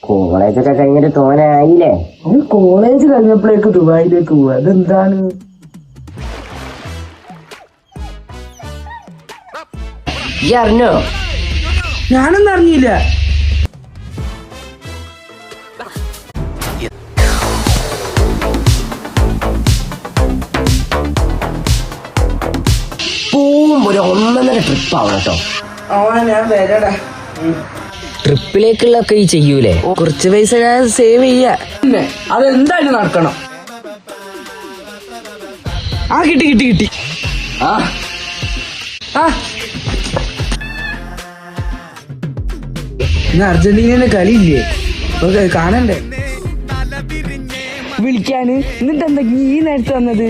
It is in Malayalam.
കോളേജൊക്കെ കഴിഞ്ഞിട്ട് തോനായില്ലേ? കോളേജ് കഴിഞ്ഞപ്പോഴേക്ക് ദുബായിലേക്ക് പോവാ. അതെന്താണ്? ഈ അറിഞ്ഞോ? ഞാനൊന്നും അറിഞ്ഞില്ല. പോകുമ്പോ ഒരു 1.5 ട്രിപ്പ് ആവണം കേട്ടോ. ഞാൻ വരടാ. ട്രിപ്പിലേക്കുള്ളൊക്കെ ഈ ചെയ്യൂലേ? കുറച്ച് പൈസ ഞാൻ സേവ് ചെയ്യാ. പിന്നെ അതെന്തായാലും നടക്കണം. കിട്ടി. ആ ഇന്ന് അർജന്റീനയുടെ കളിയില്ലേ? കാണണ്ടേ? വിളിക്കാന്. എന്നിട്ട് എന്താ ഈ നേരത്തെ വന്നത്?